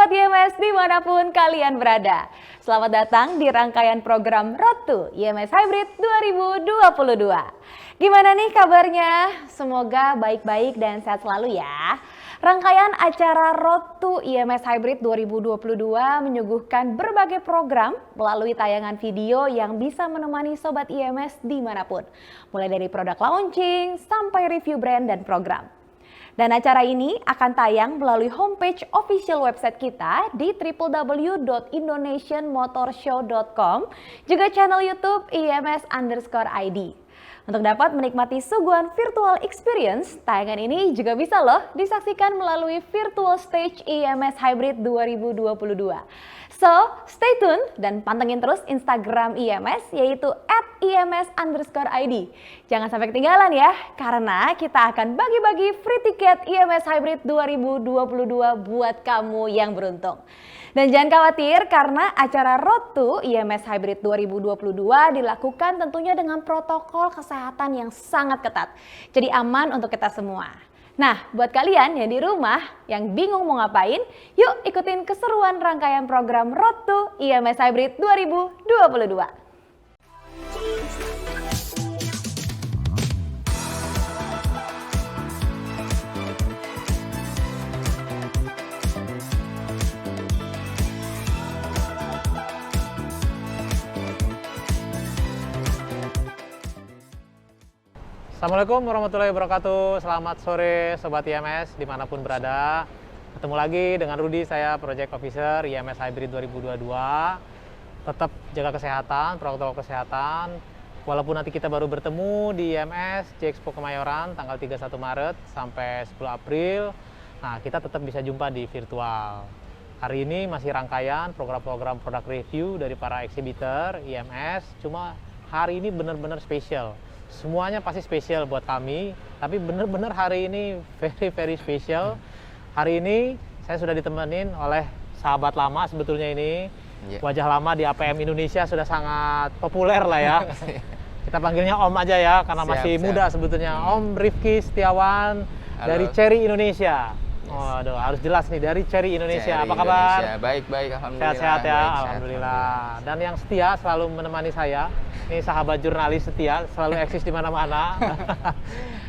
Sobat IMS dimanapun kalian berada. Selamat datang di rangkaian program Road to IMS Hybrid 2022. Gimana nih kabarnya? Semoga baik-baik dan sehat selalu ya. Rangkaian acara Road to IMS Hybrid 2022 menyuguhkan berbagai program melalui tayangan video yang bisa menemani Sobat IMS dimanapun. Mulai dari produk launching sampai review brand dan program. Dan acara ini akan tayang melalui homepage official website kita di www.indonesianmotorshow.com, juga channel YouTube IMS_ID. Untuk dapat menikmati suguhan virtual experience, tayangan ini juga bisa loh disaksikan melalui virtual stage IMS Hybrid 2022. So, stay tune dan pantengin terus Instagram IMS yaitu @IMS_ID. Jangan sampai ketinggalan ya, karena kita akan bagi-bagi free tiket IMS Hybrid 2022 buat kamu yang beruntung. Dan jangan khawatir karena acara Road to IMS Hybrid 2022 dilakukan tentunya dengan protokol kesehatan yang sangat ketat. Jadi aman untuk kita semua. Nah, buat kalian yang di rumah yang bingung mau ngapain, yuk ikutin keseruan rangkaian program Road to IMS Hybrid 2022. Assalamualaikum warahmatullahi wabarakatuh. Selamat sore Sobat IMS dimanapun berada. Ketemu lagi dengan Rudy, saya Project Officer IMS Hybrid 2022. Tetap jaga kesehatan, protokol kesehatan. Walaupun nanti kita baru bertemu di IMS J-Expo Kemayoran tanggal 31 Maret sampai 10 April. Nah, kita tetap bisa jumpa di virtual. Hari ini masih rangkaian program-program produk review dari para exhibitor IMS. Cuma hari ini benar-benar spesial. Semuanya pasti spesial buat kami, tapi benar-benar hari ini very special. Hari ini saya sudah ditemenin oleh sahabat lama sebetulnya ini. Wajah lama di APM Indonesia, sudah sangat populer lah ya. Kita panggilnya Om aja ya, karena masih muda sebetulnya. Om Rifki Setiawan. Halo. Dari Cherry Indonesia. Waduh, harus jelas nih, dari Cherry Indonesia. Apa kabar? Baik, alhamdulillah. Sehat-sehat ya, baik, alhamdulillah. Dan yang setia selalu menemani saya, ini sahabat jurnalis setia, selalu eksis di mana-mana.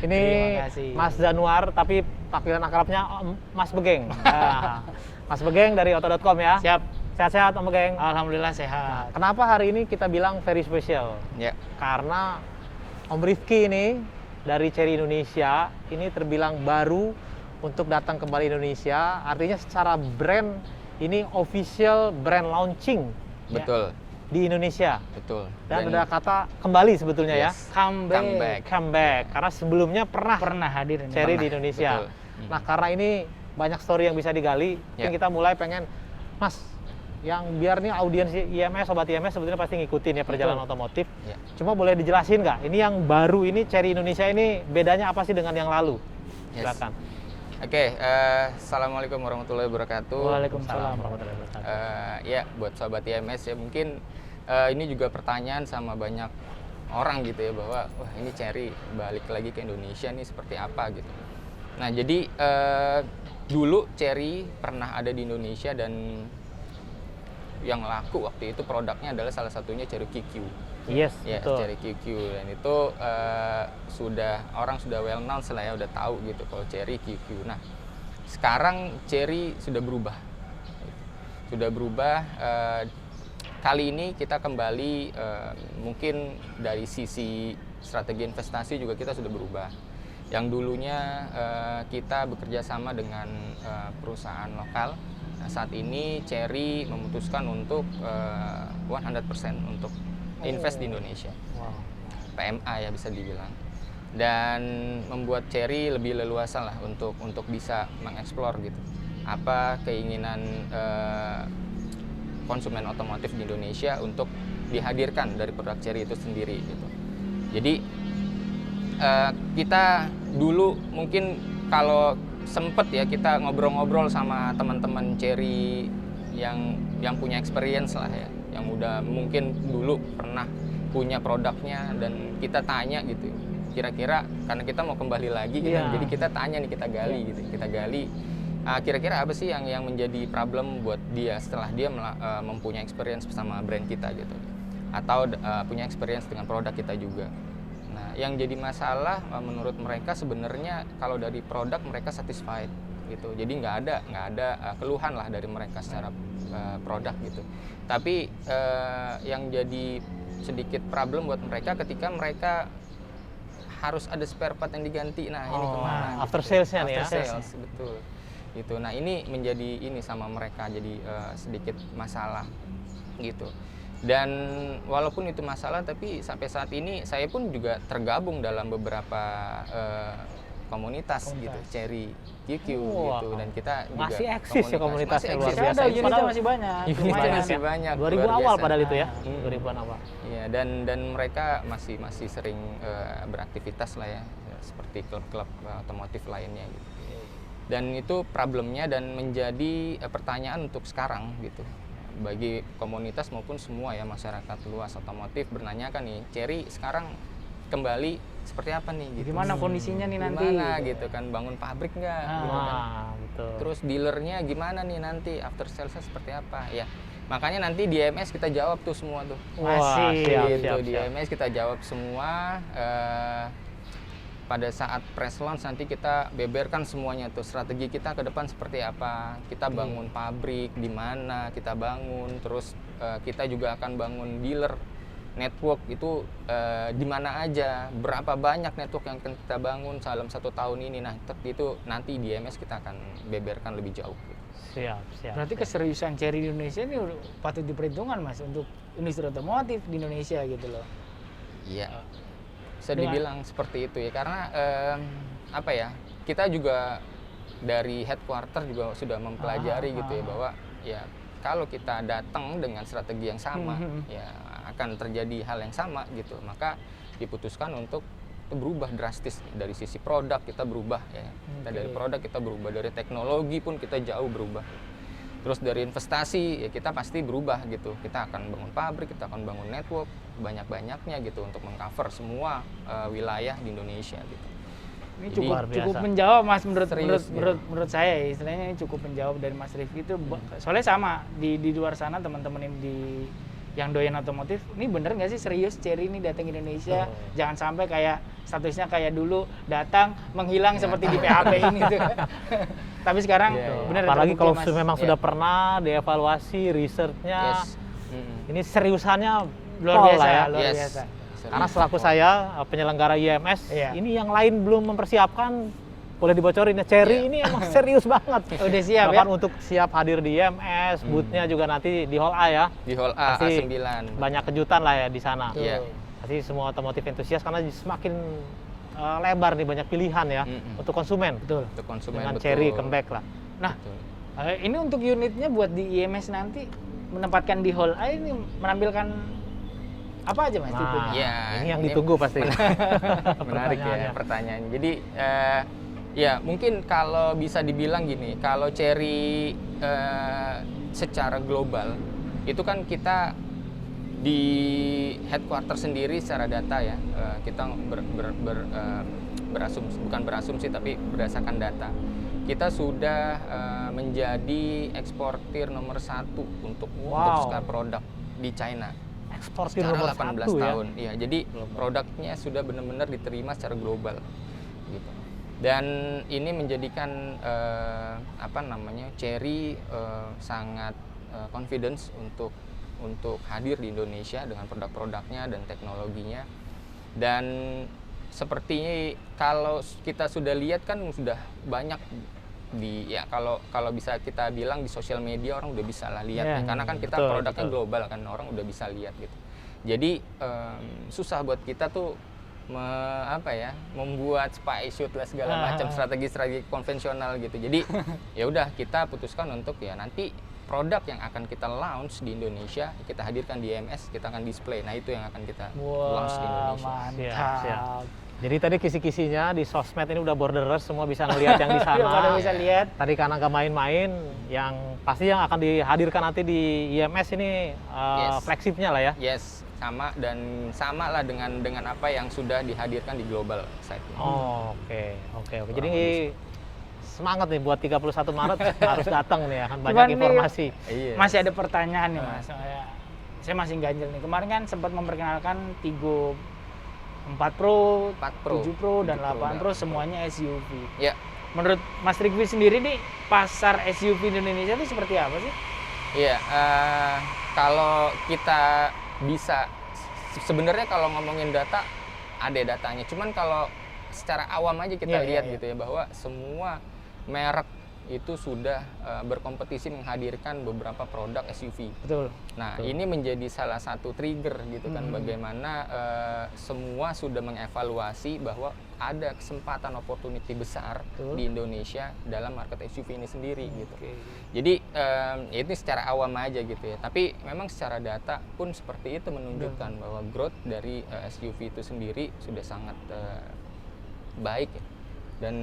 Ini Mas Januar, tapi panggilan akrabnya Mas Begeng. Nah, Mas Begeng dari Oto.com ya. Siap. Sehat-sehat Om Begeng. Alhamdulillah sehat. Kenapa hari ini kita bilang very special? Ya. Karena Om Rifki ini dari Cherry Indonesia ini terbilang baru untuk datang kembali Indonesia. Artinya secara brand ini official brand launching. Betul. Ya, di Indonesia. Betul. Dan ada kata kembali sebetulnya ya. Comeback. Karena sebelumnya pernah hadir Cherry di Indonesia. Betul. Nah, karena ini banyak story yang bisa digali, mungkin kita mulai pengen, Mas, yang biar nih audiens IMS, Sobat IMS sebetulnya pasti ngikutin ya perjalanan otomotif. Ya. Cuma boleh dijelasin nggak? Ini yang baru ini Cherry Indonesia ini bedanya apa sih dengan yang lalu? Silakan. Oke, assalamualaikum warahmatullahi wabarakatuh. Waalaikumsalam warahmatullahi wabarakatuh. Ya, buat Sobat IMS ya mungkin ini juga pertanyaan sama banyak orang gitu ya, bahwa wah ini Cherry balik lagi ke Indonesia nih seperti apa gitu. Nah, jadi dulu Cherry pernah ada di Indonesia dan yang laku waktu itu produknya adalah salah satunya Cherry QQ. Yes, ya, betul. Cherry QQ, dan itu orang sudah well known lah ya, udah tahu gitu kalau Cherry QQ. Nah, sekarang Cherry sudah berubah. Kali ini kita kembali mungkin dari sisi strategi investasi juga kita sudah berubah. Yang dulunya kita bekerja sama dengan perusahaan lokal. Nah, saat ini Cherry memutuskan untuk 100% untuk invest di Indonesia. Wow. PMA ya bisa dibilang. Dan membuat Cherry lebih leluasa lah untuk bisa mengeksplor gitu. Apa keinginan konsumen otomotif di Indonesia untuk dihadirkan dari produk Cherry itu sendiri gitu. Jadi kita dulu mungkin kalau sempet ya kita ngobrol-ngobrol sama teman-teman Cherry yang punya experience lah ya, yang udah mungkin dulu pernah punya produknya, dan kita tanya gitu kira-kira, karena kita mau kembali lagi gitu, jadi kita tanya nih, kita gali gitu, kita gali kira-kira apa sih yang menjadi problem buat dia setelah dia mempunyai experience bersama brand kita gitu, atau punya experience dengan produk kita juga. Nah, yang jadi masalah menurut mereka sebenarnya kalau dari produk mereka satisfied gitu, jadi nggak ada keluhan lah dari mereka secara produk gitu. Tapi yang jadi sedikit problem buat mereka ketika mereka harus ada spare part yang diganti. Nah, ini kemana? After sales-nya nih ya. After sales, betul. Gitu. Nah, ini menjadi ini sama mereka jadi sedikit masalah gitu. Dan walaupun itu masalah, tapi sampai saat ini saya pun juga tergabung dalam beberapa komunitas gitu, Cherry QQ gitu, dan kita juga masih eksis ya komunitasnya, luar Masih biasa. ada, unitnya masih banyak. Unitnya masih banyak. 2000 luar awal biasa. padahal itu ya. 2000-an awal. Iya, dan mereka masih sering beraktivitas lah ya, seperti klub-klub otomotif lainnya gitu. Dan itu problemnya dan menjadi pertanyaan untuk sekarang gitu. Bagi komunitas maupun semua ya masyarakat luas otomotif bernanyakan nih, Cherry sekarang kembali seperti apa nih gitu. Gimana kondisinya nih nanti? Gimana gitu kan, bangun pabrik nggak gitu kan. Betul. Terus dealernya gimana nih nanti, after salesnya seperti apa ya. Makanya nanti di IMS kita jawab tuh semua tuh. Masih. Gitu, di IMS kita jawab semua. Pada saat press launch nanti kita beberkan semuanya tuh, strategi kita ke depan seperti apa, kita bangun pabrik di mana kita bangun, terus kita juga akan bangun dealer network itu di mana aja, berapa banyak network yang akan kita bangun dalam 1 tahun ini. Nah itu nanti di IMS kita akan beberkan lebih jauh gitu. Siap. Berarti keseriusan Cherry di Indonesia ini patut diperhitungkan Mas untuk industri otomotif di Indonesia gitu loh. Iya, bisa dibilang seperti itu ya, karena apa ya, kita juga dari headquarter juga sudah mempelajari gitu ya, bahwa ya kalau kita datang dengan strategi yang sama ya akan terjadi hal yang sama gitu, maka diputuskan untuk berubah drastis. Dari sisi produk kita berubah ya, kita dari produk kita berubah, dari teknologi pun kita jauh berubah. Terus dari investasi ya kita pasti berubah gitu, kita akan bangun pabrik, kita akan bangun network banyak-banyaknya gitu untuk mengcover semua wilayah di Indonesia gitu. Ini Jadi, cukup menjawab Mas Serius, menurut saya ya, istilahnya ini cukup menjawab dari Mas Rifki itu. Soalnya sama di luar sana teman-teman yang doyan otomotif, ini bener nggak sih serius Cherry ini datang ke Indonesia? Jangan sampai kayak statusnya kayak dulu datang menghilang seperti di PHP ini tuh. Tapi sekarang bener. Apalagi kalau Mas. memang sudah pernah dievaluasi researchnya, ini seriusannya luar pol biasa, lah ya. luar biasa. Karena selaku saya penyelenggara IMS, ini yang lain belum mempersiapkan, boleh dibocorin ya, Cherry ini emang serius banget. Udah siap bahkan ya? untuk siap hadir di IMS, booth-nya juga nanti di Hall A ya. Di Hall A, Pasti A9. banyak kejutan lah ya di sana. Iya. Pasti semua otomotif entusias karena semakin lebar nih, banyak pilihan ya untuk konsumen. Betul. Untuk konsumen, Dengan betul. Cherry comeback lah. Nah, ini untuk unitnya buat di IMS nanti menempatkan di Hall A ini menampilkan apa aja Mas tipenya? Ya, ini yang ditunggu pasti. Menarik ya pertanyaannya. Jadi ya mungkin kalau bisa dibilang gini, kalau Cherry secara global itu kan kita di headquarter sendiri secara data ya, kita bukan berasumsi tapi berdasarkan data. Kita sudah menjadi eksportir nomor 1 untuk skala produk di China. Eksportir Secara nomor 18 1 tahun. Iya, jadi produknya sudah benar-benar diterima secara global gitu. Dan ini menjadikan Cherry sangat confidence untuk hadir di Indonesia dengan produk-produknya dan teknologinya. Dan sepertinya kalau kita sudah lihat kan sudah banyak kalau bisa kita bilang di sosial media orang udah bisa lah lihat ya, karena kan kita produknya global kan, orang udah bisa lihat gitu. Jadi susah buat kita tuh membuat spy shoot lah segala macam strategi konvensional gitu. Jadi ya udah kita putuskan untuk ya nanti produk yang akan kita launch di Indonesia kita hadirkan di IMS, kita akan display. Nah itu yang akan kita launch di Indonesia. Mantap. Jadi tadi kisi-kisinya di sosmed ini udah borderless, semua bisa ngelihat yang di sana. Pada bisa lihat. Tadi karena nggak main-main, yang pasti yang akan dihadirkan nanti di IMS ini flagshipnya lah ya. Yes, sama lah dengan apa yang sudah dihadirkan di global site. Oke. Jadi semangat nih buat 31 Maret harus datang nih ya kan, banyak Cuman nih, informasi. Iya. Masih ada pertanyaan nih Mas. Saya masih ganjel nih. Kemarin kan sempat memperkenalkan Tigo 4 Pro, 4 Pro, 7 Pro, dan 7 Pro, 8 Pro semuanya SUV. Ya, Menurut Mas Rikwi sendiri nih, pasar SUV di Indonesia itu seperti apa sih? iya. Kalau kita bisa, sebenarnya kalau ngomongin data, ada datanya. Cuman kalau secara awam aja kita lihat gitu ya, bahwa semua merek itu sudah berkompetisi menghadirkan beberapa produk SUV. Betul. Nah, ini menjadi salah satu trigger gitu kan, bagaimana semua sudah mengevaluasi bahwa ada kesempatan opportunity besar di Indonesia dalam market SUV ini sendiri gitu. Jadi ini secara awam aja gitu ya. Tapi memang secara data pun seperti itu menunjukkan bahwa growth dari SUV itu sendiri sudah sangat baik ya. Dan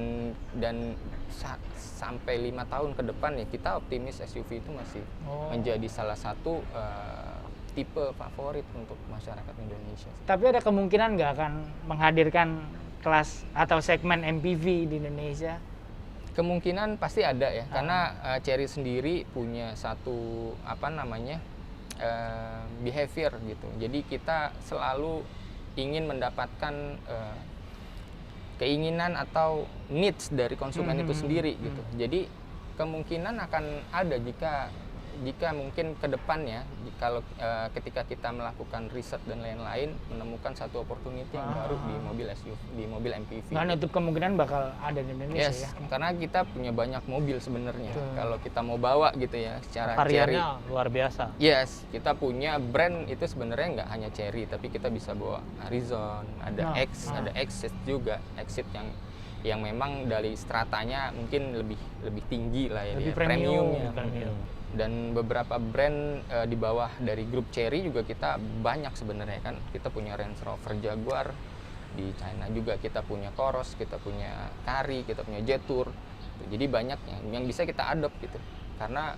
sampai 5 tahun ke depan ya kita optimis SUV itu masih menjadi salah satu tipe favorit untuk masyarakat Indonesia. Tapi ada kemungkinan nggak akan menghadirkan kelas atau segmen MPV di Indonesia? Kemungkinan pasti ada ya, karena Chery sendiri punya satu behavior gitu. Jadi kita selalu ingin mendapatkan keinginan atau needs dari konsumen itu sendiri gitu. Jadi kemungkinan akan ada jika mungkin ke depannya kalau ketika kita melakukan riset dan lain-lain menemukan satu opportunity yang baru di mobil SUV, di mobil MPV. Nggak nutup kemungkinan bakal ada di Indonesia Yes, ya? karena kita punya banyak mobil sebenarnya. Kalau kita mau bawa gitu ya, secara Chery. Variannya luar biasa. Yes, kita punya brand itu sebenarnya nggak hanya Chery, tapi kita bisa bawa Horizon, ada ada Exit juga, Exit yang memang dari stratanya mungkin lebih tinggi lah ya, Lebih dia, premium. premiumnya. Dan beberapa brand di bawah dari grup Chery juga kita banyak sebenarnya kan. Kita punya Range Rover Jaguar, di China juga kita punya Coros, kita punya Kari, kita punya Jetour. Jadi banyak yang bisa kita adopt gitu. Karena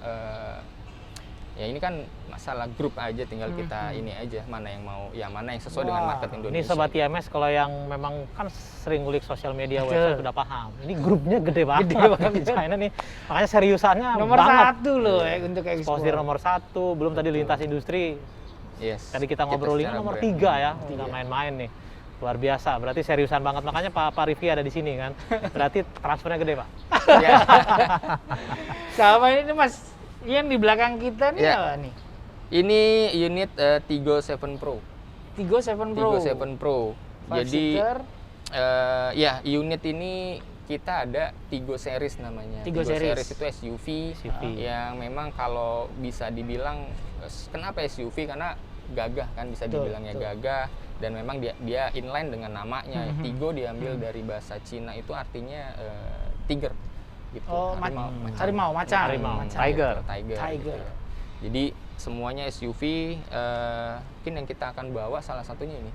ya ini kan masalah grup aja, tinggal kita ini aja mana yang mau, ya mana yang sesuai dengan market Indonesia. Ini Sobat IMS kalau yang memang kan sering ngulik sosial media website udah paham. Ini grupnya gede banget di China nih. Makanya seriusannya Nomor banget. 1 loh ya untuk ekspor. Exposure nomor 1, belum tadi lintas industri. Yes. Tadi kita ngobrolin secara nomor brand. 3 ya, nggak main-main nih. Luar biasa, berarti seriusan banget. Makanya Pak Rifki ada di sini kan. Berarti transfernya gede Pak. Ya. Sama ini Mas, yang di belakang kita nih Ya. apa nih? Ini unit Tigo 7 Pro. Tigo 7 Pro. Tigo 7 Pro. Five Jadi seater. ya unit ini kita ada Tigo Series namanya. Tigo Series itu SUV yang memang kalau bisa dibilang kenapa SUV, karena gagah kan, bisa dibilangnya gagah, dan memang dia inline dengan namanya. Tigo diambil dari bahasa Cina, itu artinya tiger gitu. Oh, harimau, macan. Tiger. Gitu ya. Jadi semuanya SUV, mungkin yang kita akan bawa salah satunya ini.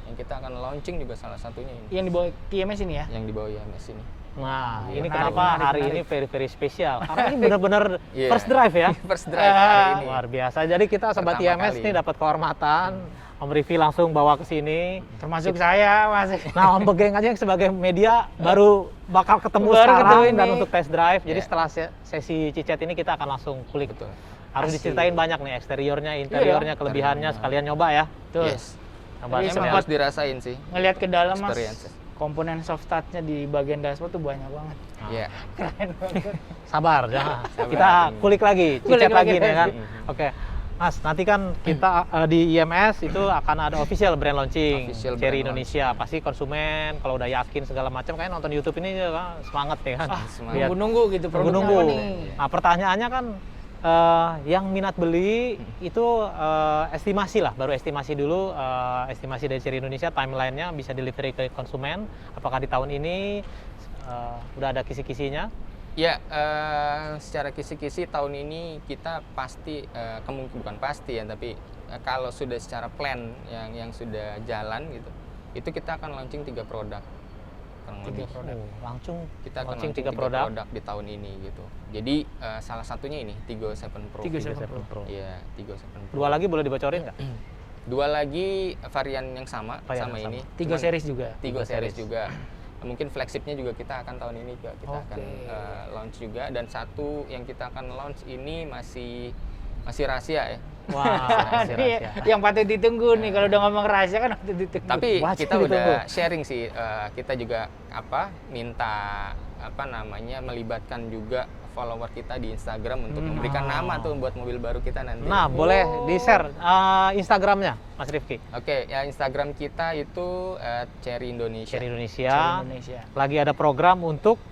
Yang kita akan launching juga salah satunya ini. Yang dibawa IMS ini ya? Yang dibawa IMS ini. Nah, ini Menarik, kenapa menarik, hari menarik. ini very spesial. Karena ini benar-benar Iya. first drive ya. First drive hari ini. Luar biasa. Jadi kita Sobat Pertama IMS kali. nih dapat kehormatan. Om Rifki langsung bawa ke sini. Termasuk saya, Mas. Nah, Om Begeng aja yang sebagai media baru bakal ketemu Baru sekarang ketemu dan ini. untuk test drive. Jadi Iya. setelah sesi cicet ini kita akan langsung kulik. Betul. Harus Asik. diceritain banyak nih eksteriornya, interiornya, kelebihannya, sekalian nyoba ya. Tuh. Yes. Coba Jadi Emang semua. harus dirasain sih. Ngelihat ke dalam, Mas. Experience. Komponen soft touch-nya di bagian dashboard tuh banyak banget. Iya. Sabar, jangan. Sabar. Kita kulik lagi, Kulik cicet lagi lagi. nih kan. Oke. Mas, nanti kan kita di IMS itu akan ada official brand launching Official Chery brand Indonesia. Pasti konsumen kalau udah yakin segala macam kayak nonton YouTube ini juga semangat nih kan. semangat. Lihat. Nunggu-nunggu gitu produknya Nunggu. apa nih. Nah, pertanyaannya kan yang minat beli itu estimasi lah, baru estimasi dulu, estimasi dari Chery Indonesia, timeline-nya bisa delivery ke konsumen. Apakah di tahun ini udah ada kisi-kisinya? Ya, secara kisi-kisi tahun ini kita pasti, bukan pasti ya, tapi kalau sudah secara plan yang sudah jalan gitu, itu kita akan launching 3 produk. Kurang lebih. Langsung Kita akan launching launching 3 3 produk. produk di tahun ini gitu. Jadi salah satunya ini Tigo 7 Pro. Tigo 7 7 Pro. Iya, Tigo 7 Pro. 2 lagi boleh dibocorin nggak? 2 lagi varian yang sama Varian sama yang ini. Tigo Cuman series juga. Tigo series juga. mungkin flagshipnya juga kita akan tahun ini juga kita akan launch juga, dan satu yang kita akan launch ini masih rahasia ya. Wah, Ini yang patut ditunggu nih, kalau udah ngomong rahasia kan patut ditunggu. Tapi Wajib kita udah ditunggu. sharing sih, kita juga minta melibatkan juga follower kita di Instagram untuk memberikan nama tuh buat mobil baru kita nanti. Nah, boleh di-share Instagramnya, Mas Rifki. Oke, ya Instagram kita itu @cherry Indonesia. Cherry Cherry Indonesia. Indonesia. Lagi ada program untuk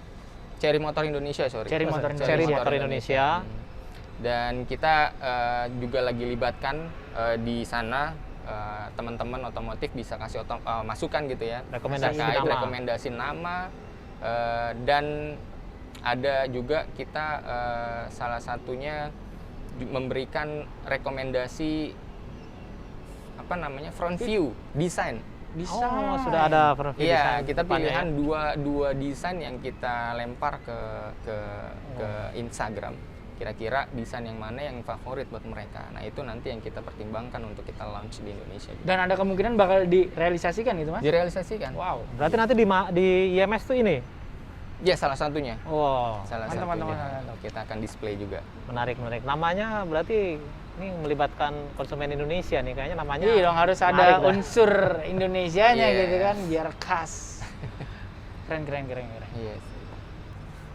Cherry Motor Indonesia, sorry. Cherry Motor Cherry Indonesia. Motor Indonesia. Dan kita juga lagi libatkan di sana teman-teman otomotif bisa kasih masukan gitu ya. Rekomendasi terkait nama. rekomendasi nama, dan ada juga kita salah satunya memberikan rekomendasi front view desain. Bisa. Oh, sudah ada profil Iya, desain kita depannya pilihan ya? dua desain yang kita lempar ke Instagram. Kira-kira desain yang mana yang favorit buat mereka. Nah, itu nanti yang kita pertimbangkan untuk kita launch di Indonesia. Dan ada kemungkinan bakal direalisasikan gitu, Mas? Direalisasikan. Wow. Berarti nanti di IMS tuh ini. Ya, salah satunya. Wow, Salah Mantap, satunya. mantap. Kita akan display juga. menarik. Namanya berarti ini melibatkan konsumen Indonesia nih, kayaknya namanya. Iya dong, harus menarik ada dah. unsur Indonesianya Yes. gitu kan, biar khas. Keren. Yes.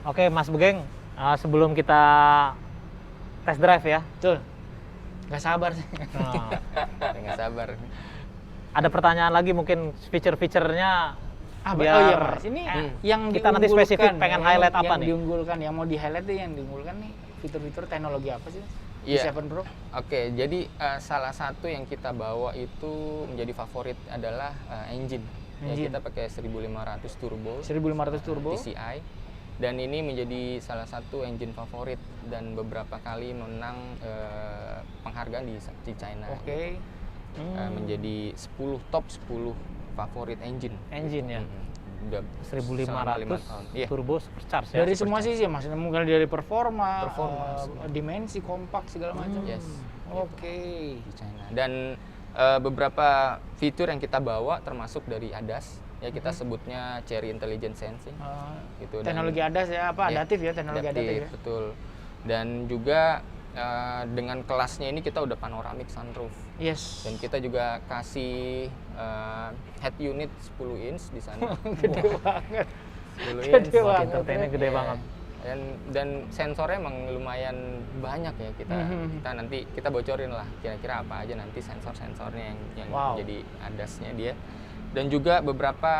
Oke, Mas Begeng, sebelum kita test drive ya, Betul. Gak sabar sih. nah, Saya nggak sabar. ada pertanyaan lagi mungkin feature-featurnya. Oh biar iya Mas, ini yang kita nanti diunggulkan spesifik ya, pengen highlight apa yang nih? diunggulkan, yang mau di-highlight tuh yang diunggulkan nih fitur-fitur teknologi apa sih? Iya. Di 7 Pro? Oke, jadi salah satu yang kita bawa itu menjadi favorit adalah engine. Ya, Engine. kita pakai 1500 turbo. 1500 turbo. TCI, dan ini menjadi salah satu engine favorit dan beberapa kali menang penghargaan di China. Oke. Menjadi top 10 favorit engine. Engine ya. Udah selama 5 tahun. 1500 Iya. turbo supercharged ya. Dari semua sisi maksudnya mungkin dari performa, Performa, dimensi, kompak segala macam. Yes. Oke. Di China. Dan beberapa fitur yang kita bawa termasuk dari ADAS, ya kita sebutnya Cherry Intelligent Sensing. Gitu. Dan- Teknologi ADAS ya, apa? Ya, Adaptif ya, teknologi adaptif ya. betul. Dan juga dengan kelasnya ini kita udah panoramic sunroof. Yes. Dan kita juga kasih head unit 10 inch di sana. Gede banget. 10 Gede inch. banget. Entertainnya gede Iya. banget. Dan sensornya emang lumayan banyak ya, kita nanti kita bocorin lah kira-kira apa aja nanti sensor-sensornya yang Wow. jadi ADAS-nya dia. Dan juga beberapa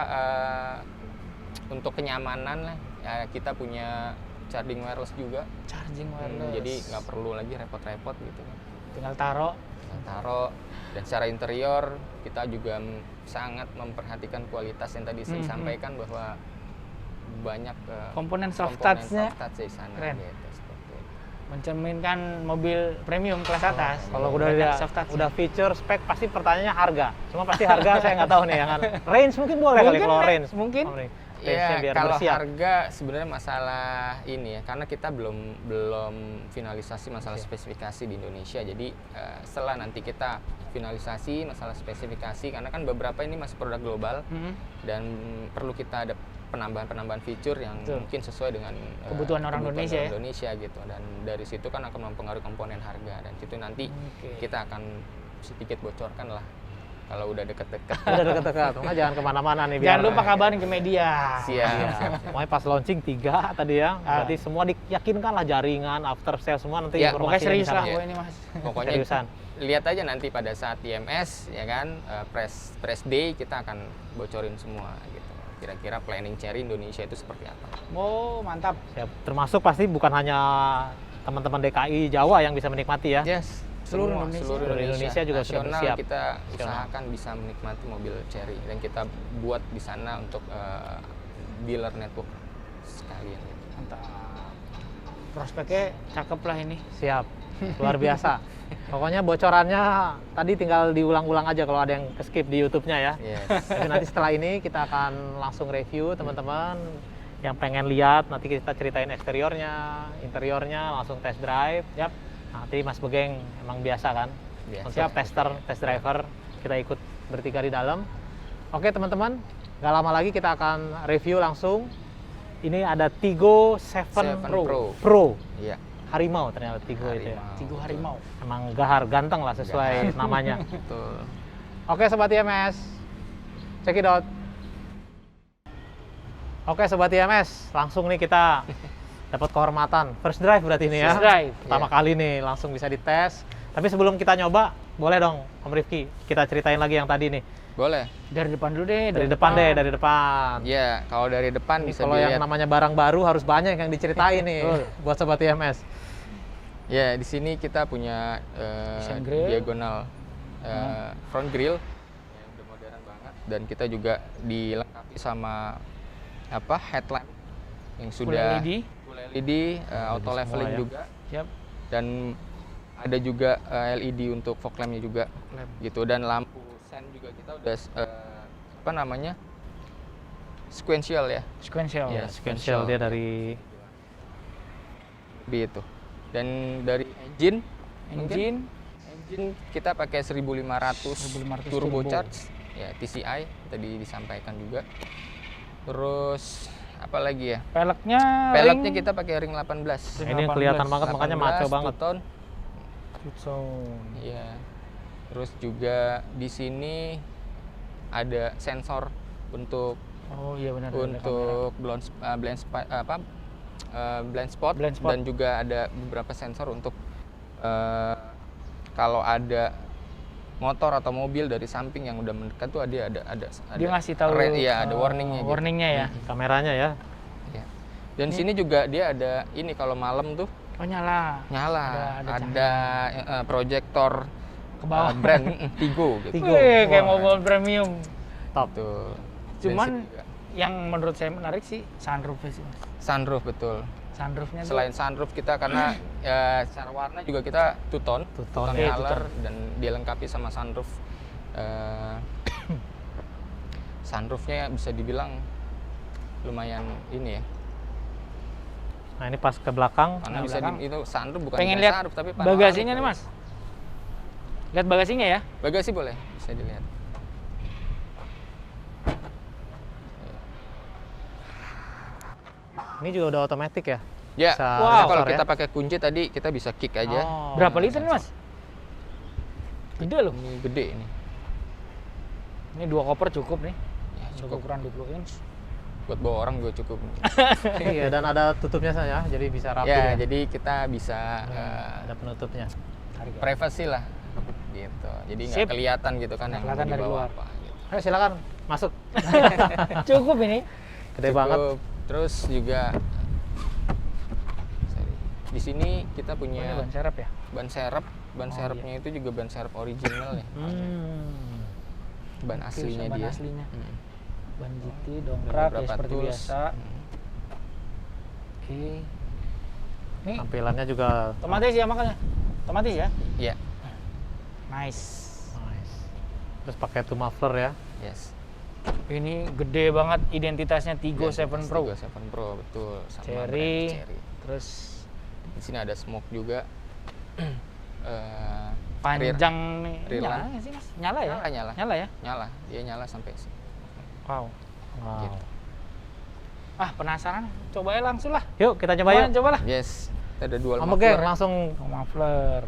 untuk kenyamanan lah ya, kita punya charging wireless juga. Charging wireless. Jadi nggak perlu lagi repot-repot gitu kan. tinggal taruh. Taruh. Dan secara interior kita juga sangat memperhatikan kualitas yang tadi saya sampaikan, bahwa banyak Komponen soft komponen touch-nya soft touch di sana keren. gitu, seperti itu. Mencerminkan mobil premium kelas atas. Kalau udah Banyak ada soft touch. udah feature spek pasti pertanyaannya harga. Cuma pasti harga saya nggak tahu nih ya kan. Range mungkin boleh kali Mungkin kalau range, range. mungkin. Oh, nih. Ya, Range-nya biar kalau bersiap. harga sebenarnya masalah ini ya, karena kita belum finalisasi masalah spesifikasi di Indonesia. Jadi setelah nanti kita finalisasi masalah spesifikasi, karena kan beberapa ini masih produk global dan perlu kita ada penambahan fitur yang Betul. mungkin sesuai dengan Kebutuhan orang Indonesia ya? Indonesia gitu. Dan dari situ kan akan mempengaruhi komponen harga, dan itu nanti Oke. kita akan sedikit bocorkan lah kalau udah deket-deket. Udah dekat-dekat, makanya jangan kemana-mana nih. Jangan lupa kabarin ke media. Siap. Pokoknya pas launching 3 tadi ya, berarti semua diyakinkan lah jaringan, after sale semua nanti Ya, Pokoknya informasinya serius di sana. lah Ya. pokoknya ini Mas. Pokoknya Seriusan. lihat aja nanti pada saat IMS ya kan, press day kita akan bocorin semua gitu. Kira-kira planning Cherry Indonesia itu seperti apa. Oh, mantap. Ya, termasuk pasti bukan hanya teman-teman DKI Jawa yang bisa menikmati ya. Yes, Seluruh semua, Indonesia. seluruh Seluruh Indonesia juga sudah nasional bersiap. kita Nasional. usahakan bisa menikmati mobil Cherry, dan kita buat di sana untuk dealer network sekalian gitu. Mantap. Prospeknya cakep lah ini. Siap, luar biasa. Pokoknya bocorannya tadi tinggal diulang-ulang aja kalau ada yang ke-skip di YouTube-nya ya. Yes. Tapi nanti setelah ini kita akan langsung review teman-teman yang pengen lihat, nanti kita ceritain eksteriornya, interiornya, langsung test drive. Yap. Nanti Mas Begeng emang biasa kan? Biasa. Untuk tester, test driver, kita ikut bertiga di dalam. Oke teman-teman, Gak lama lagi kita akan review langsung. Ini ada Tigo 7 Pro. Iya. Harimau ternyata Tigo itu ya. Tigo harimau. Emang gahar, ganteng lah sesuai namanya. Betul. Oke Sobat IMS, check it out. Oke Sobat IMS, langsung nih kita dapat kehormatan. First drive berarti ini ya. First drive. Pertama kali nih langsung bisa dites. Tapi sebelum kita nyoba, boleh dong Om Rifki, kita ceritain lagi yang tadi nih. Boleh. Dari depan dulu deh. Dari depan deh, dari depan. Ya, kalau dari depan Ini bisa kalau yang dilihat. namanya barang baru harus banyak yang diceritain nih buat Sobat IMS. Ya, di sini kita punya Desain grill. diagonal front grill yang udah modern banget, dan kita juga dilengkapi sama headlamp yang sudah LED. full LED, auto semua leveling ya. juga, Siap. dan ada juga LED untuk fog lampnya juga, Lamp. gitu. Dan lampu sen juga kita udah sequential ya, Sequential. Ya, Sequential dia dari begitu. Dan dari engine kita pakai 1500 1500 turbo turbo. charge ya, TCI tadi disampaikan juga. Terus apa lagi ya? Peleknya Peleknya kita pakai ring 18. Ring ini 18. kelihatan banget makanya maco 18 banget. two-tone. Zone. Iya. Terus juga di sini ada sensor untuk Oh iya benar. blind spot, Blind spot. dan juga ada beberapa sensor untuk kalau ada motor atau mobil dari samping yang udah mendekat tuh ada Dia ngasih tahu. iya, ada warningnya gitu. Warningnya ya. Kameranya ya. Iya. Dan sini juga dia ada ini kalau malam tuh Oh nyala. nyala, Ada ada proyektor Ke bawah. brand Tigo gitu. Tigo. Wih, kayak Wah. mobil premium. Top. Tuh. Cuman yang menurut saya menarik sih sunroofnya sih mas. Sunroof betul. Sunroofnya tuh Selain sunroof kita karena ya, secara warna juga kita two-tone Two-tone, ya, color, dan dilengkapi sama sunroof. Sunroofnya bisa dibilang lumayan ini ya. Nah ini pas ke belakang. Karena Nah, bisa belakang. itu sunroof bukan pengen bukan lihat sunroof tapi panoramik bagasinya nih kali. mas. Lihat bagasinya ya. Bagasi boleh, bisa dilihat. Ini juga udah otomatis ya. Ya, Bisa wow. sensor Kalau ya? kita pakai kunci tadi kita bisa kick aja. Oh, Berapa liter nih mas? Gede loh. Ini gede ini. Ini 2 koper cukup nih. Ya, Cukup cukup. ukuran 20 inch. Buat bawa orang juga cukup. Iya, dan ada tutupnya saja, jadi bisa rapi Ya, ya. jadi kita bisa Ada penutupnya. Harga. privacy lah gitu. Jadi Sip. nggak kelihatan gitu kan yang Kelihatan mau dari dibawa luar. apa gitu. Ayo silakan masuk. Cukup ini. Gede banget. Terus juga di sini kita Ini punya ban serep ya. ban serep. Ban Oh, serepnya itu juga ban serep original ya. Ban aslinya ban dia. aslinya. Hmm. Ban GT dongkrak ya Beberapa seperti tools. biasa. Oke. Nih Tampilannya juga otomatis ya makanya. Otomatis ya. Iya. Nice. nice. Terus pakai two muffler ya. Yes. Ini gede banget identitasnya Tigo Ya, 7 Pro. Tigo 7 Pro betul sama Cherry. brand Cherry. Terus Di sini ada smoke juga. panjang nih. rear Nyala lamp. nggak sih mas? Nyala ya? Nyala. Nyala ya? Nyala, dia nyala sampai sini. Wow. Wow. Gitu. Ah penasaran? Coba ya langsung lah. Yuk kita coba yuk. Coba lah. Yes. Kita ada dual Om muffler. Geng langsung Oh, muffler.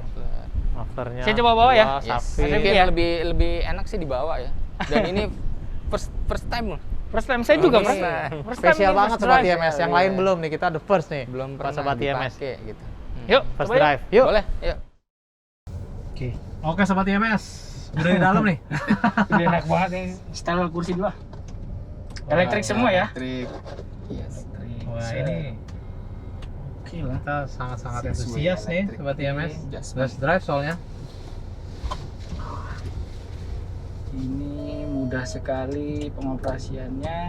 mufflernya. Saya coba bawa ya? Wah, Yes. sapi. Tapi Mungkin ya. lebih enak sih dibawa ya. Dan ini first time loh. First time saya juga Ini first first time Spesial ini banget first Sobat drive. IMS. Yang Iya. lain belum nih, kita the first nih. Belum Buat pernah Sobat IMS. dipakai gitu. Yuk, First coba yuk. drive. Yuk. Boleh, yuk. Oke. Oke Sobat IMS. Udah di dalam nih. Udah enak banget nih style kursi dua. Elektrik semua ya? Elektrik. Yes. Wah ini Oke lah. kita sangat-sangat Sesuai antusias nih elektrik Sobat IMS. adjustment. First drive soalnya. Ini mudah sekali pengoperasiannya.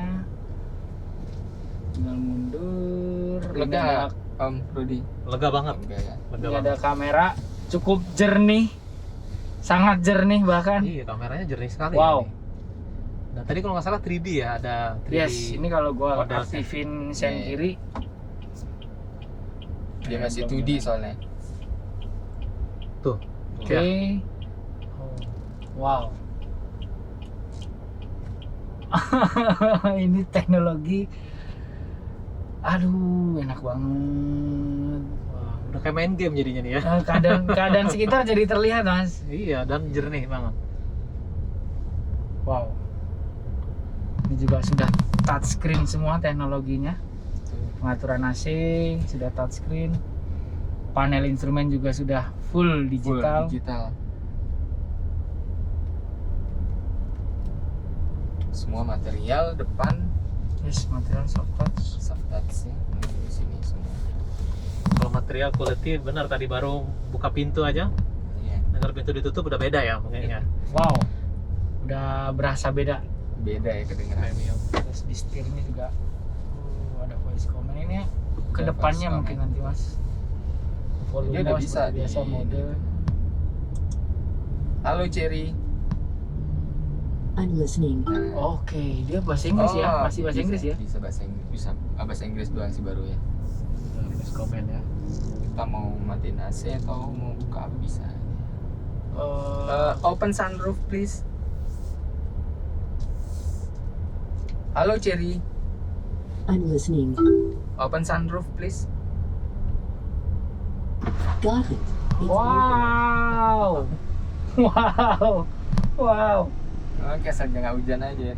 Tinggal mundur. Lega Ini ada- Om Rudy. Lega banget. Lega ya. Lega Ini banget. ada kamera cukup jernih. Sangat jernih bahkan. Iya, kameranya jernih sekali. Wow. Ini. Nah, tadi kalau nggak salah 3D ya, ada 3D. Yes, ini kalau gua model aktifin sen Iya. kiri. Dia masih 2D soalnya. Tuh. Oke. Ya. Wow. Ini teknologi, aduh enak banget. Wah, udah kayak main game jadinya nih ya. Keadaan sekitar jadi terlihat mas. Iya, dan jernih banget. Wow. Ini juga sudah touchscreen semua teknologinya. Pengaturan AC sudah touchscreen. Panel instrumen juga sudah full digital. Semua material depan Yes, material soft touch. soft touch-nya di sini semua. Kalau material quality benar, tadi baru buka pintu aja, Iya. dengar pintu ditutup udah beda ya mungkin ya. Wow. Udah berasa beda. Beda ya kedengeran. Premium. Terus di setirnya juga ada voice command ini ke Ada depannya voice mungkin command. nanti mas. Volume udah bisa seperti biasa di- mode. Halo Cherry. I'm listening. Nah. Oke, dia bahasa Inggris ya, masih bahasa bisa, Inggris ya. Bisa bahasa Inggris, bisa bahasa Inggris doang sih baru ya. Voice command ya. Kita mau matiin AC atau mau buka apa bisa. Eh, Open sunroof please. Halo Cherry. I'm listening. Open sunroof please. Got it. It's open. wow, wow, wow. Oke, saja nggak hujan aja.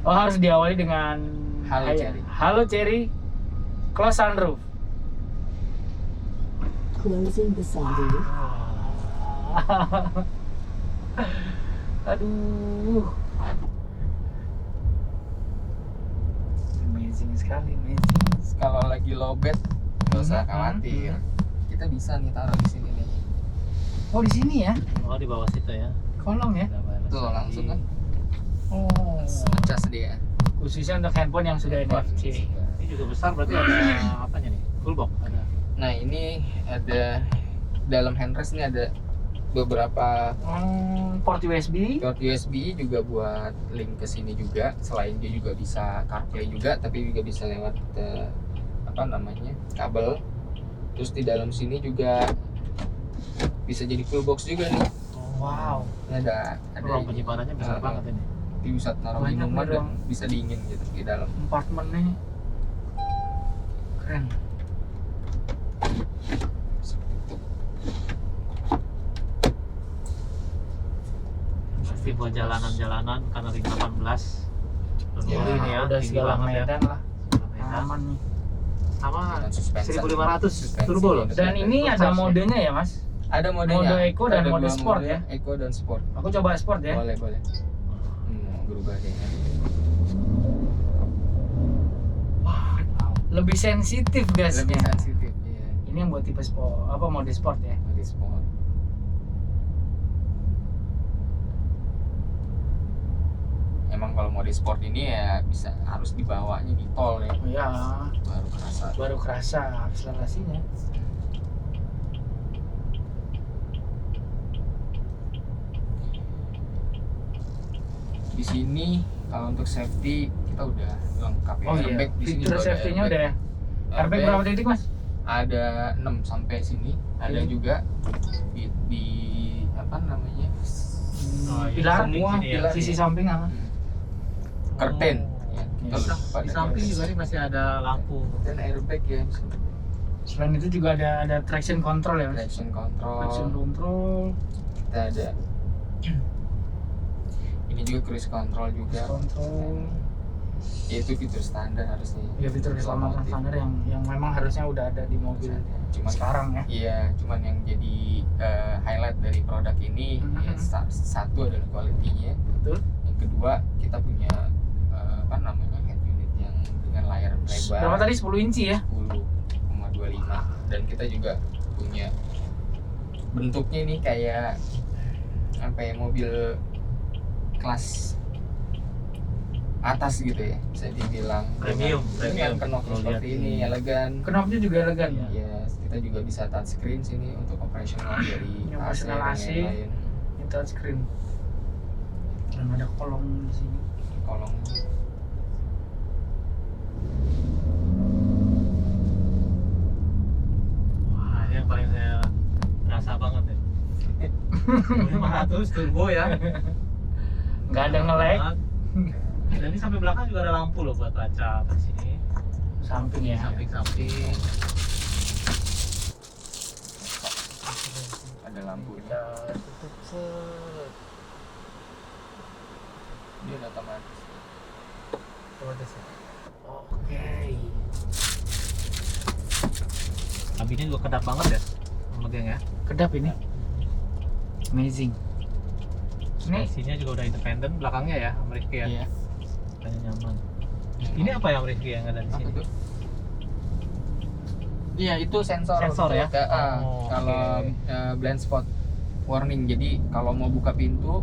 Oh harus diawali dengan Halo, Cherry. Halo Cherry. Close sunroof. Closing the sunroof. Aduh. Amazing sekali, amazing. Kalau lagi lowbat nggak usah Mhm, khawatir. Kita bisa nih taruh di sini nih. Oh di sini ya, Oh, di bawah situ ya. kolong ya. Ada wireless Tuh tadi. langsung kan. Oh. Ngecas dia. Khususnya untuk handphone yang sudah NFC. Ini juga besar berarti ada apanya nih? Full box ada. Nah ini ada dalam handrest ini ada beberapa Port USB. port USB juga buat link ke sini juga. Selain dia juga bisa CarPlay juga, tapi juga bisa lewat apa namanya kabel. Terus di dalam sini juga bisa jadi full box juga nih. Wow. Ini ada Ruang ini. penyimpanannya besar banget ini. Di bisa taruh Banyak minuman nih dan ruang. bisa dingin gitu di dalam. Kompartemennya keren. Pasti buat jalanan-jalanan karena ring 18. Ya, Ini ya, udah tinggi segala banget ya. medan lah. Segala medan. Aman nih. Sama Dengan suspension. 1500 Suspensi turbo loh. ini. Dan ini ada Sukses ya. modenya ya mas. Ada modenya. Mode Eco dan Ada mode dua Sport mode, ya? Eco dan Sport. Aku coba sport ya. Boleh, boleh. Berubah kayaknya. Wah, lebih sensitif gasnya. Lebih sensitif, iya. Ini yang buat tipe sport, apa mode sport ya? Mode Sport. Emang kalau mode sport ini ya bisa harus dibawanya di tol ya, Oh ya, baru kerasa. baru kerasa akselerasinya. Di sini kalau untuk safety kita udah lengkap ya. Oh iya, Airbag di sini fitur juga ada safety-nya airbag. udah ya. Airbag berapa titik mas? Ada 6 sampai sini. Ada Oke. juga di apa namanya? Oh, iya, Pilar, samping sini ya. sisi samping apa? Curtain. Ya, Iya. kita udah Di pada samping garis. juga nih masih ada lampu. Dan airbag ya. Selain itu juga ada traction control ya mas? Traction control. Traction control, Kita ada ini juga cruise control juga. control. Ya, itu fitur standar harusnya. Ya fitur keselamatan Otomotif. standar yang memang harusnya udah ada di mobil Cuman sekarang ya. iya, cuman yang jadi highlight dari produk ini ya, satu adalah quality-nya. Betul. Yang kedua kita punya apa namanya head unit yang dengan layar lebar Berapa tadi 10 inci ya? 10,25 dan kita juga punya bentuknya ini kayak apa ya, mobil kelas atas gitu ya, bisa dibilang Premium, dengan premium. kenop Kalau seperti lihat ini di- elegan. Knopnya juga elegan ya. Ya, kita juga bisa touchscreen sini untuk operasional dari Ini AC operasional dan AC. lain-lain. Ini touchscreen. Dan ada kolong di sini. Kolong Wah, ini yang paling saya rasa banget ya. 500 turbo ya. nggak ada nge-lag. Dan ini sampai belakang juga ada lampu loh buat baca di sini. Samping ya. Samping-samping. Ada lampu. Udah tutup set. Dia udah otomatis. Otomatis ya. Oke. Kabinnya juga kedap banget ya, sama geng ya. Kedap ini. Amazing. Ini Mesinnya juga udah independen belakangnya ya, sama Rifki ya. Iya. Kayaknya nyaman. Ini apa yang Rifki yang ada di Apa sini? tuh? Iya, itu sensor. Sensor ya? Oh, Kalau oke. blind spot warning. Jadi kalau mau buka pintu,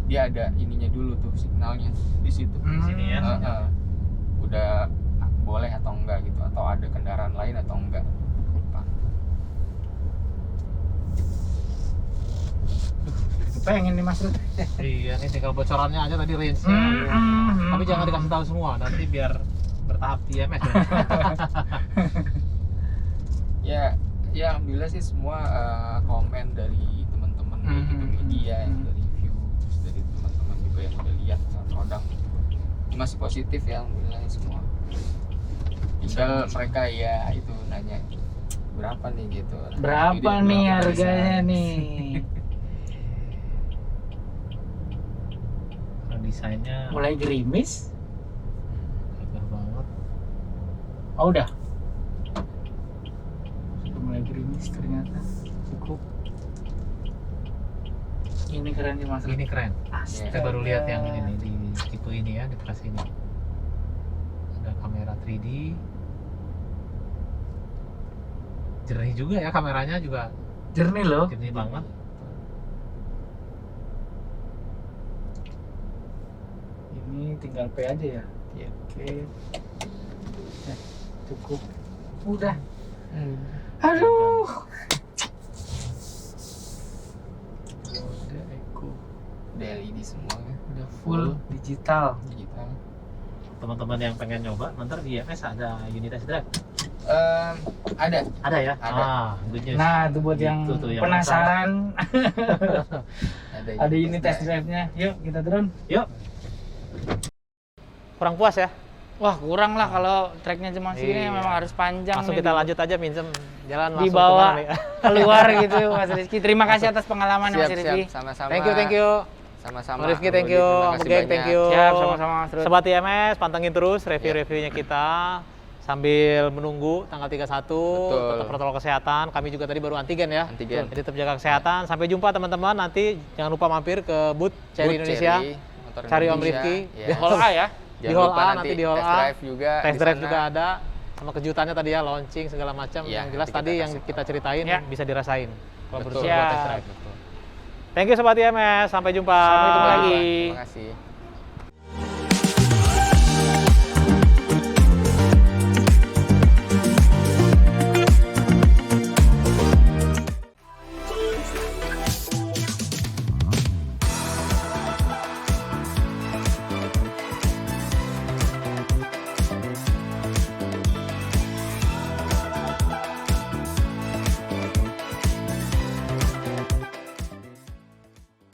dia ada ininya dulu tuh signalnya di situ. Di sini ya. Udah boleh atau enggak gitu, atau ada kendaraan lain atau enggak. Lupa. pengen nih Mas Rud. Iya, ini tinggal bocorannya aja tadi range-nya. Tapi jangan dikasih tahu semua, nanti biar bertahap di IMS ya. Ya alhamdulillah sih semua komen dari teman-teman gitu, media yang udah review, terus dari teman-teman juga yang udah lihat produk masih positif ya alhamdulillah semua. Tinggal mereka ya itu nanya berapa nih gitu. Berapa Jadi, nih berapa harganya bisa? nih? Desainnya Mulai gerimis? gagah banget. Oh udah. Sudah mulai gerimis ternyata. Cukup. Ini keren sih Mas Rud. Ini keren. Astaga. Kita baru lihat yang ini di tipe ini ya, di kelas ini. Ada kamera 3D. Jernih juga ya kameranya juga, Jernih loh. jernih banget. Ini tinggal P aja ya. Iya. Oke. Cukup. Udah. Aduh. Udah Eko. Udah LED semuanya. Udah full digital. Digital. Teman-teman yang pengen nyoba, nanti di IMS ada unit test drive. Ada. Ada ya? Ada. Good news. Nah, itu buat yang Itu tuh yang penasaran ada unit test test drive-nya. Yuk, kita turun. Yuk. Kurang puas ya? Wah, kurang lah kalau tracknya cuma segini Iya. memang harus panjang. Langsung nih. kita lanjut aja minjem jalan langsung Dibawa kemana nih? keluar gitu Mas Rizky. Terima kasih atas pengalaman Mas Rizky. Sama-sama. Thank you. Sama-sama. Mas Rifki, thank Rudi, you. terima Mas kasih Geng, thank banyak. you. Siap, sama-sama Mas Rud. Sobat IMS, pantengin terus review-reviewnya kita sambil menunggu tanggal 31. Betul. Tetap protokol kesehatan. Kami juga tadi baru antigen ya. Antigen. Jadi tetap jaga kesehatan. Sampai jumpa teman-teman. Nanti jangan lupa mampir ke booth Cherry Booth Indonesia. Cherry, Motor Cari Om Indonesia. Rifki. Ya. Di Hall A ya. Di Jangan Hall lupa A, nanti di Hall test A. drive juga. Test di drive sana. juga ada. Sama kejutannya tadi ya, launching segala macam. Iya, Yang jelas nanti tadi kita yang kasih kita tahu. ceritain Ya. bisa dirasain. Kalau Betul. berusaha buat test Siap. drive. Thank you Sobat IMS. Sampai jumpa. Sampai ketemu lagi. Terima kasih.